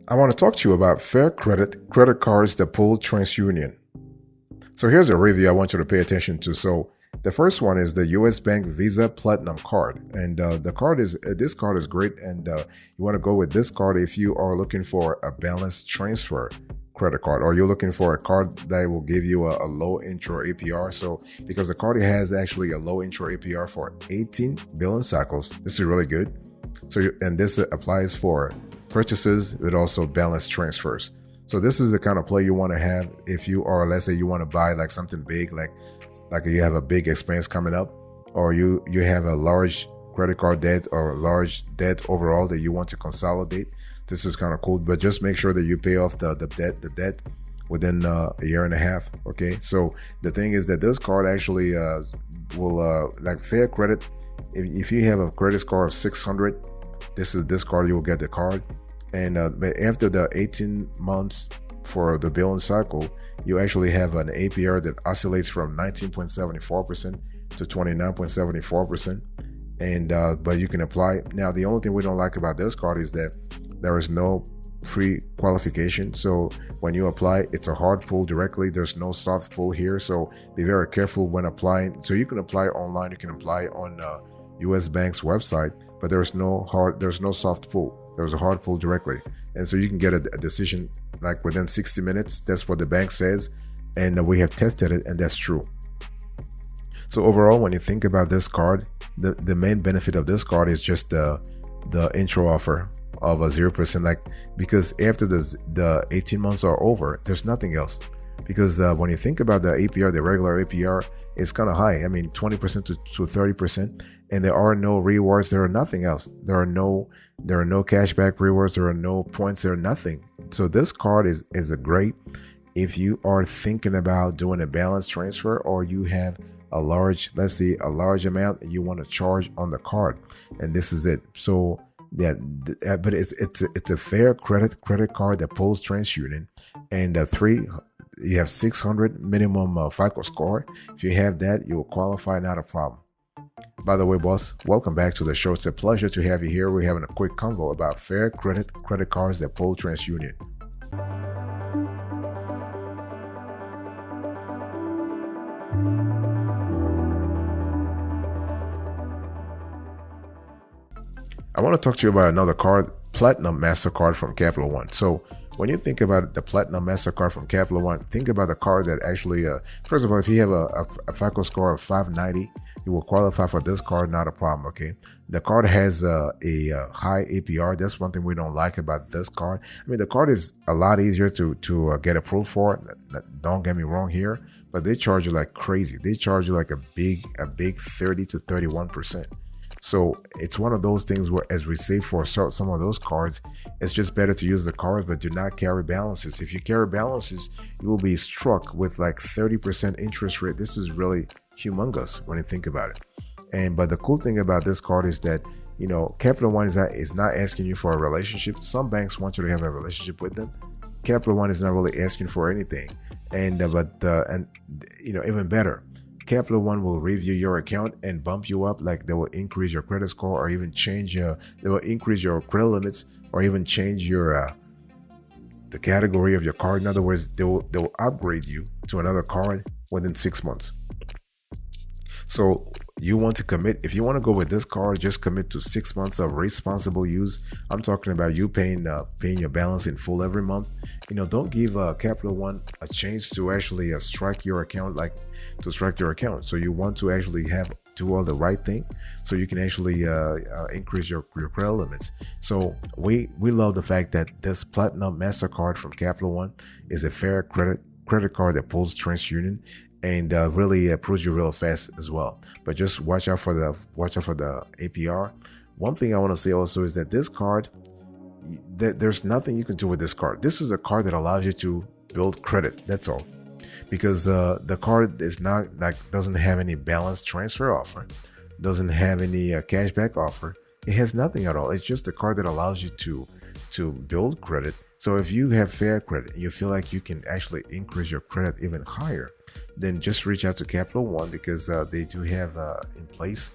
I want to talk to you about fair credit cards that pull TransUnion. So here's a review I want you to pay attention to. So the first one is the US Bank Visa Platinum card, and this card is great, and you want to go with this card if you are looking for a balance transfer credit card, or you're looking for a card that will give you a low intro APR. So because the card has actually a low intro APR for 18 billion cycles, this is really good. And this applies for purchases, but also balance transfers. So this is the kind of play you want to have if you are, let's say you want to buy like something big, like you have a big expense coming up, or you have a large credit card debt or large debt overall that you want to consolidate. This is kind of cool, but just make sure that you pay off the debt within a year and a half. Okay, so the thing is that this card actually will like fair credit. If you have a credit score of 600, this card, you will get the card. And but after the 18 months for the billing cycle, you actually have an APR that oscillates from 19.74% to 29.74%. And but you can apply. Now, the only thing we don't like about this card is that there is no pre-qualification. So when you apply, it's a hard pull directly. There's no soft pull here. So be very careful when applying. So you can apply online. You can apply on US Bank's website, but there's no soft pull. There's a hard pull directly. And so you can get a decision like within 60 minutes. That's what the bank says. And we have tested it, and that's true. So overall, when you think about this card, the main benefit of this card is just the intro offer of a 0%, like, because after the 18 months are over, there's nothing else. Because when you think about the APR, the regular APR is kind of high. I mean, 20% to 30%, and there are no rewards. There are nothing else. There are no cashback rewards. There are no points. There are nothing. So this card is a great if you are thinking about doing a balance transfer, or you have a large, let's say a large amount, and you want to charge on the card, and this is it. So yeah, but it's a fair credit card that pulls TransUnion, and you have 600 minimum FICO score. If you have that, you will qualify, not a problem. By the way, boss, welcome back to the show. It's a pleasure to have you here. We're having a quick convo about fair credit cards that pull TransUnion. I want to talk to you about another card, Platinum MasterCard from Capital One. So when you think about the Platinum MasterCard from Capital One, think about the card that actually, first of all, if you have a FICO score of 590, you will qualify for this card, not a problem, okay? The card has a high APR. That's one thing we don't like about this card. I mean, the card is a lot easier to get approved for. Don't get me wrong here, but they charge you like crazy. They charge you like a big 30 to 31%. So it's one of those things where, as we say for some of those cards, it's just better to use the cards, but do not carry balances. If you carry balances, you'll be struck with like 30% interest rate. This is really humongous when you think about it. But the cool thing about this card is that, you know, Capital One is not asking you for a relationship. Some banks want you to have a relationship with them. Capital One is not really asking for anything. And you know, even better, Capital One will review your account and bump you up. Like they will increase your credit score, or even they will increase your credit limits, or even change your the category of your card. In other words, they will upgrade you to another card within 6 months. So you want to commit, if you want to go with this card, just commit to 6 months of responsible use. I'm talking about you paying your balance in full every month. You know, don't give Capital One a chance to actually strike your account, So you want to actually do all the right thing, so you can actually increase your credit limits. So we love the fact that this Platinum MasterCard from Capital One is a fair credit card that pulls TransUnion, and really approves you real fast as well. But just watch out for the APR. One thing I want to say also is that this card, there's nothing you can do with this card. This is a card that allows you to build credit. That's all. Because the card is not doesn't have any balance transfer offer, doesn't have any cashback offer. It has nothing at all. It's just a card that allows you to build credit. So if you have fair credit and you feel like you can actually increase your credit even higher, then just reach out to Capital One, because they do have in place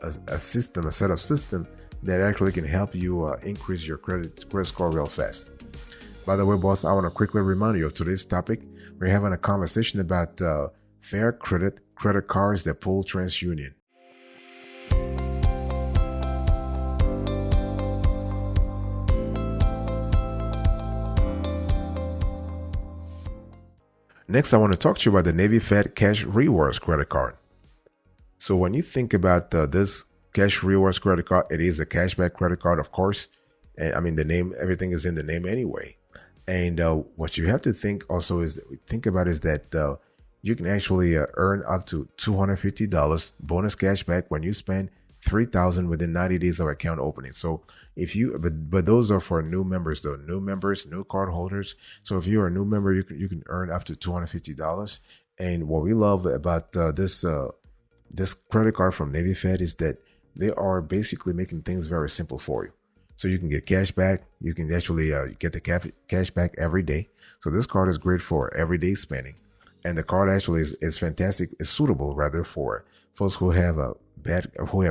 a set of system that actually can help you increase your credit score real fast. By the way, boss, I want to quickly remind you of today's topic. We're having a conversation about fair credit cards that pull TransUnion. Next, I want to talk to you about the Navy Fed Cash Rewards credit card. So when you think about this Cash Rewards credit card, it is a cashback credit card, of course. And I mean, the name, everything is in the name anyway. And what you have to think also is that you can actually earn up to $250 bonus cashback when you spend $3,000 within 90 days of account opening. So if you, but those are for new members though, new members, new card holders. So if you're a new member, you can earn up to $250. And what we love about this credit card from Navy Fed is that they are basically making things very simple for you. So you can get cash back. You can actually get the cash back every day. So this card is great for everyday spending. And the card actually is fantastic. It's suitable rather for folks who have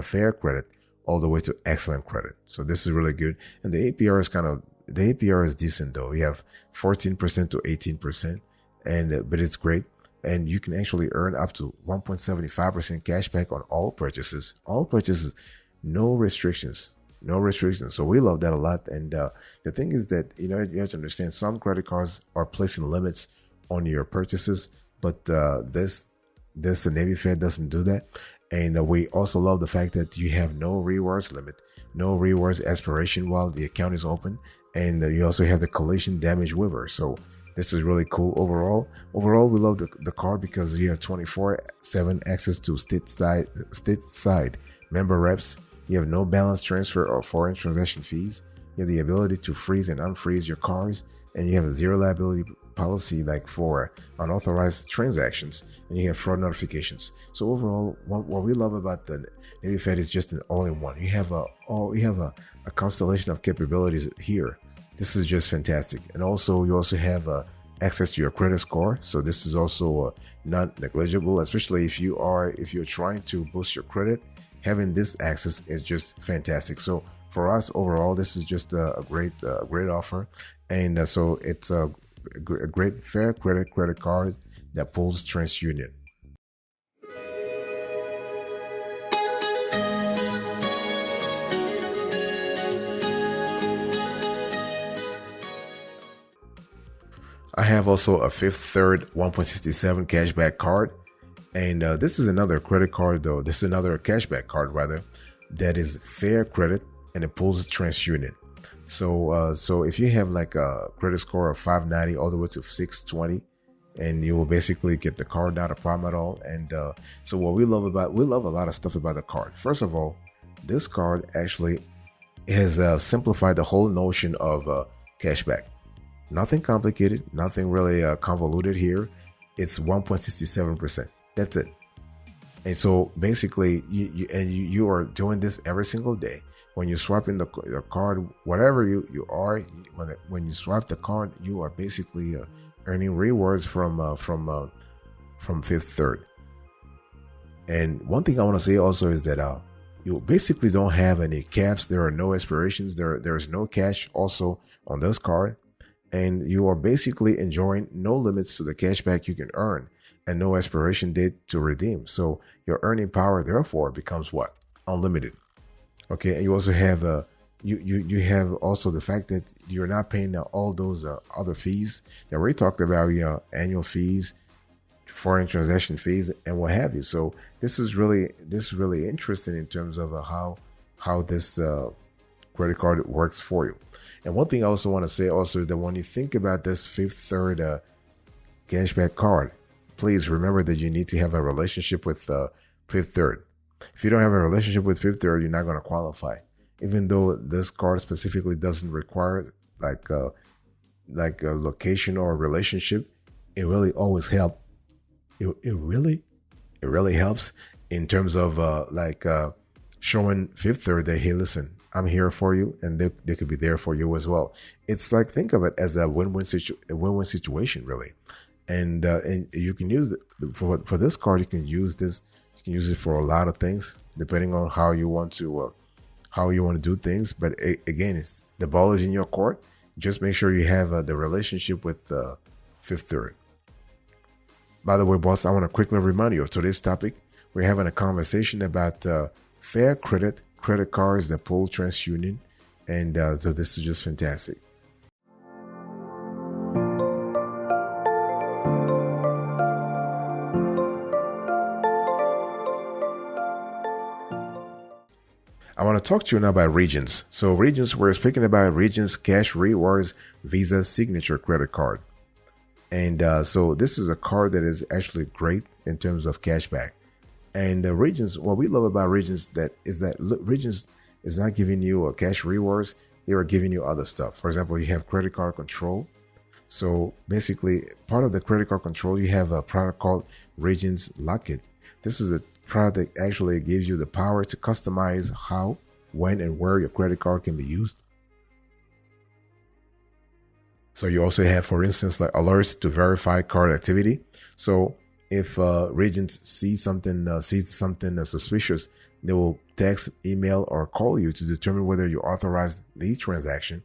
fair credit all the way to excellent credit. So this is really good. And the APR is decent though. We have 14% to 18%, but it's great. And you can actually earn up to 1.75% cash back on all purchases. All purchases, no restrictions. No restrictions. So we love that a lot. And the thing is that, you have to understand some credit cards are placing limits on your purchases, but this the Navy Fed doesn't do that. And we also love the fact that you have no rewards limit, no rewards expiration while the account is open. And you also have the collision damage waiver. So this is really cool overall. Overall, we love the card because you have 24/7 access to stateside member reps. You have no balance transfer or foreign transaction fees. You have the ability to freeze and unfreeze your cards, and you have a zero liability policy like for unauthorized transactions, and you have fraud notifications. So overall, what we love about the Navy Fed is just an all-in-one. You have a constellation of capabilities here. This is just fantastic, and also you also have access to your credit score. So this is also not negligible, especially if you're trying to boost your credit. Having this access is just fantastic. So for us overall, this is just a great offer. And so it's a great fair credit card that pulls TransUnion. I have also a Fifth Third 1.67 cashback card. And this is another credit card, though. This is another cashback card, rather, that is fair credit, and it pulls TransUnion. So if you have like a credit score of 590 all the way to 620, and you will basically get the card, not a problem at all. And so what we love a lot of stuff about the card. First of all, this card actually has simplified the whole notion of cashback. Nothing complicated, nothing really convoluted here. It's 1.67%. That's it. And so basically, you are doing this every single day. When you swipe in the card, whatever you are, when you swipe the card, you are basically earning rewards from Fifth Third. And one thing I want to say also is that you basically don't have any caps. There are no expirations. There is no cash also on this card. And you are basically enjoying no limits to the cashback you can earn and no expiration date to redeem. So your earning power therefore becomes what? Unlimited. Okay, and you also have you have also the fact that you're not paying all those other fees that we talked about, annual fees, foreign transaction fees, and what have you. So this is really interesting in terms of how this credit card works for you. And one thing I also want to say also is that when you think about this Fifth Third cashback card, please remember that you need to have a relationship with Fifth Third. If you don't have a relationship with Fifth Third, you're not going to qualify. Even though this card specifically doesn't require like a location or a relationship, it really always helps. It really helps in terms of showing Fifth Third that, hey, listen, I'm here for you, and they could be there for you as well. It's like, think of it as a win-win situation, really. And you can use it for this card. You can use this. You can use it for a lot of things, depending on how you want to do things. But again, it's the ball is in your court. just make sure you have the relationship with Fifth Third. By the way, boss, I want to quickly remind you of today's topic. We're having a conversation about fair credit cards that pull TransUnion, and so this is just fantastic. I want to talk to you now about Regions. So Regions, we're speaking about Regions Cash Rewards Visa Signature Credit Card. And so this is a card that is actually great in terms of cashback. And Regions, what we love about Regions Regions is not giving you a cash rewards. They are giving you other stuff. For example, you have credit card control. So basically, part of the credit card control, you have a product called Regions Lock It. This is a product that actually gives you the power to customize how, when, and where your credit card can be used. So you also have, for instance, like alerts to verify card activity. So if Regions sees something suspicious, they will text, email, or call you to determine whether you authorized the transaction.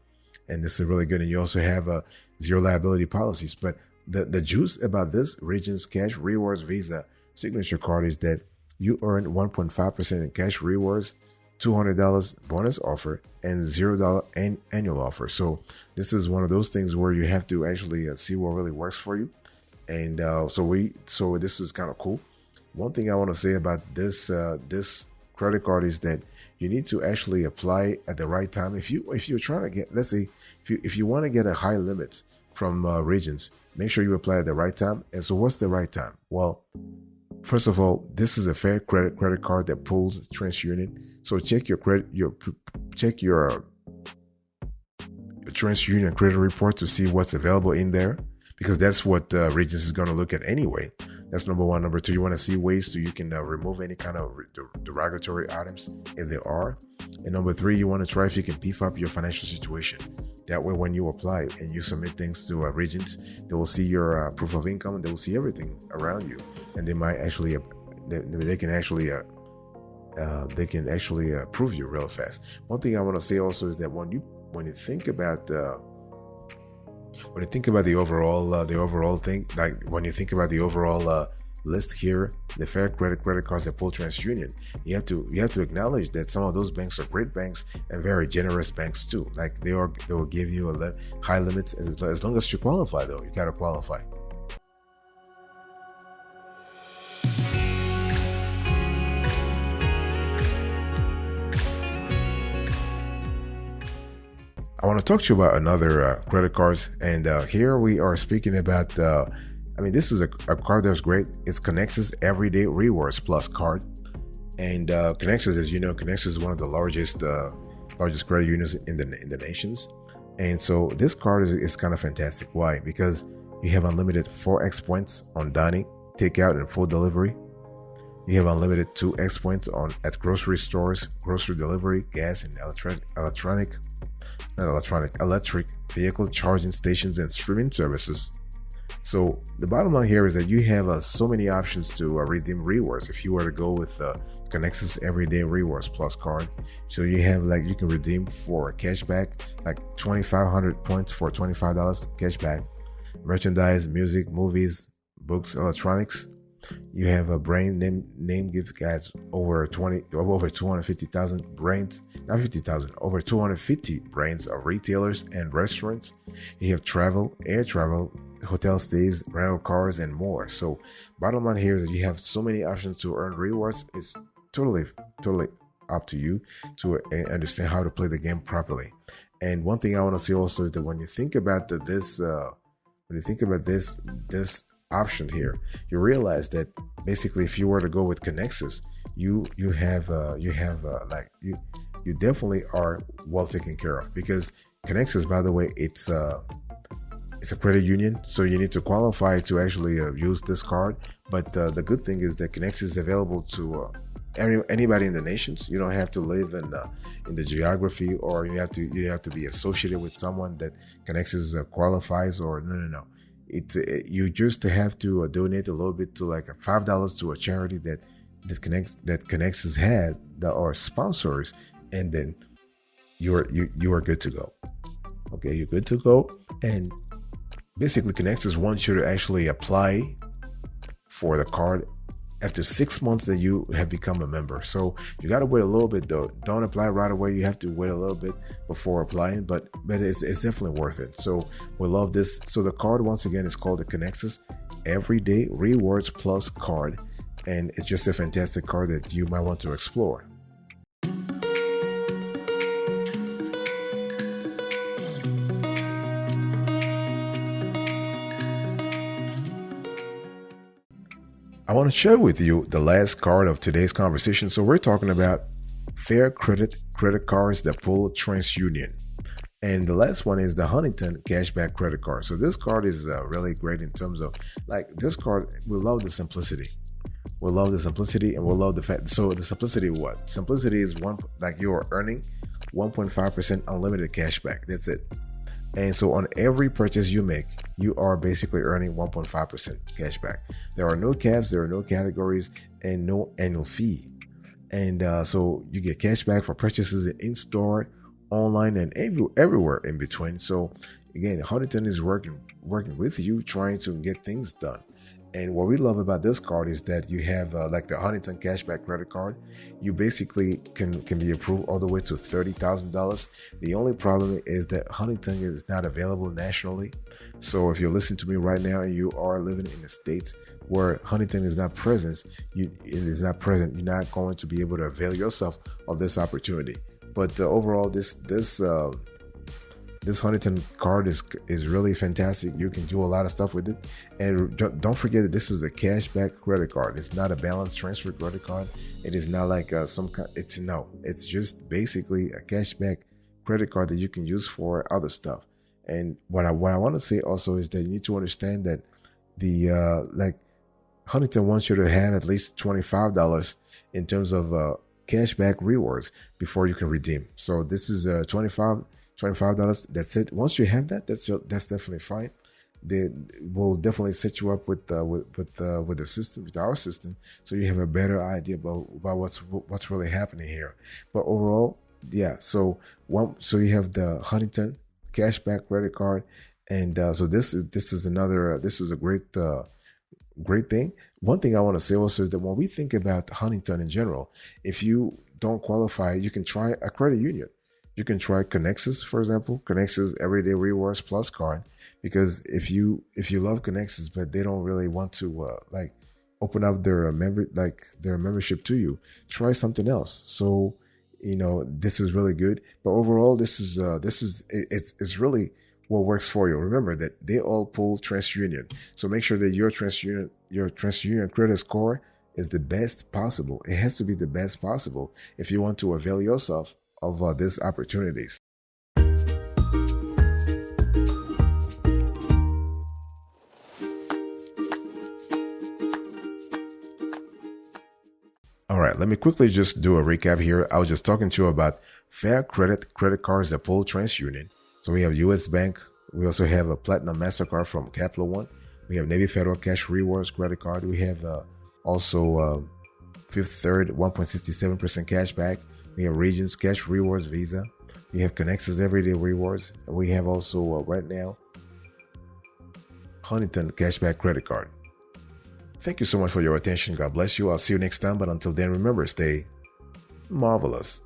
And this is really good. And you also have zero liability policies. But the juice about this Regions Cash Rewards Visa Signature Card is that you earn 1.5% in cash rewards, $200 bonus offer, and $0 annual offer. So this is one of those things where you have to actually see what really works for you. And so this is kind of cool. One thing I want to say about this credit card is that you need to actually apply at the right time. If you're trying to get, let's say, if you want to get a high limit from Regions, make sure you apply at the right time. And so what's the right time? Well, first of all, this is a fair credit card that pulls TransUnion. So check your TransUnion credit report to see what's available in there, because that's what Regions is going to look at anyway. That's number one. Number two, you want to see ways so you can remove any kind of derogatory items if there are. And number three, you want to try if you can beef up your financial situation. That way, when you apply and you submit things to Regions, they will see your proof of income and they will see everything around you. And they might actually, they can actually approve you real fast. One thing I want to say also is that when you think about the overall thing, like when you think about the overall list here, the fair credit cards that pull TransUnion, you have to acknowledge that some of those banks are great banks and very generous banks too. Like they will give you high limits as long as you qualify. Though you gotta qualify. I want to talk to you about another credit cards, and here we are speaking about. This is a card that's great. It's Connexus Everyday Rewards Plus card, and Connexus, as you know, Connexus is one of the largest credit unions in the nations, and so this card is kind of fantastic. Why? Because you have unlimited 4x points on dining, takeout, and food delivery. You have unlimited 2x points at grocery stores, grocery delivery, gas, and electric vehicle charging stations and streaming services. So the bottom line here is that you have so many options to redeem rewards if you were to go with Connexus Everyday Rewards Plus card. So you have you can redeem for cashback, like 2,500 points for $25 cashback, merchandise, music, movies, books, electronics. You have a brand name gift cards over 250,000 brands, not 50,000, over 250 brands of retailers and restaurants. You have travel, air travel, hotel stays, rental cars, and more. So bottom line here is that you have so many options to earn rewards. It's totally up to you to understand how to play the game properly. And one thing I want to say also is that when you think about this option here, you realize that basically if you were to go with Connexus, you definitely are well taken care of, because Connexus, by the way, it's a credit union, so you need to qualify to actually use this card. But the good thing is that Connexus is available to anybody in the nations. You don't have to live in the geography, or you have to be associated with someone that Connexus qualifies, or no. You just have to donate a little bit to like $5 to a charity that Connexus had that are sponsors, and then you are good to go. Okay, you're good to go. And basically, Connexus wants you to actually apply for the card after 6 months that you have become a member. So you got to wait a little bit though. Don't apply right away. You have to wait a little bit before applying, but it's definitely worth it. So we love this. So the card, once again, is called the Connexus Everyday Rewards Plus card. And it's just a fantastic card that you might want to explore. I want to share with you the last card of today's conversation. So we're talking about fair credit cards that pull TransUnion. And the last one is the Huntington Cashback credit card. So this card is really great in terms of, like, this card, we love the simplicity. We love the simplicity, and we love the fact. So the simplicity, what? Simplicity is like you are earning 1.5% unlimited cashback. That's it. And so on every purchase you make, you are basically earning 1.5% cashback. There are no caps, there are no categories, and no annual fee. And so you get cashback for purchases in store, online, and everywhere in between. So again, Huntington is working with you, trying to get things done. And what we love about this card is that you have like the Huntington Cashback credit card. You basically can be approved all the way to $30,000. The only problem is that Huntington is not available nationally. So if you're listening to me right now and you are living in the States where Huntington is not present, you're not going to be able to avail yourself of this opportunity. But overall, this Huntington card is really fantastic. You can do a lot of stuff with it. And don't forget that this is a cashback credit card. It's not a balance transfer credit card. It is not like it's just basically a cashback credit card that you can use for other stuff. And what I want to say also is that you need to understand that the Huntington wants you to have at least $25 in terms of cashback rewards before you can redeem. So this is $25. That's it. Once you have that, that's definitely fine. They will definitely set you up with the system, with our system, so you have a better idea about what's really happening here. But overall, yeah. So you have the Huntington Cashback credit card, and so this is a great thing. One thing I want to say also is that when we think about Huntington in general, if you don't qualify, you can try a credit union. You can try Connexus, for example, Connexus Everyday Rewards Plus card, because if you love Connexus, but they don't really want to open up their membership to you, try something else. So this is really good. But overall, it's really what works for you. Remember that they all pull TransUnion, so make sure that your TransUnion credit score is the best possible. It has to be the best possible if you want to avail yourself of these opportunities. All right, let me quickly just do a recap here. I was just talking to you about fair credit cards that pull TransUnion. So we have US Bank. We also have a Platinum MasterCard from Capital One. We have Navy Federal Cash Rewards credit card. We have also Fifth Third 1.67% cashback. We have Regions Cash Rewards Visa. We have Connexus Everyday Rewards. We have also right now Huntington Cashback credit card. Thank you so much for your attention. God bless you. I'll see you next time. But until then, remember, stay marvelous.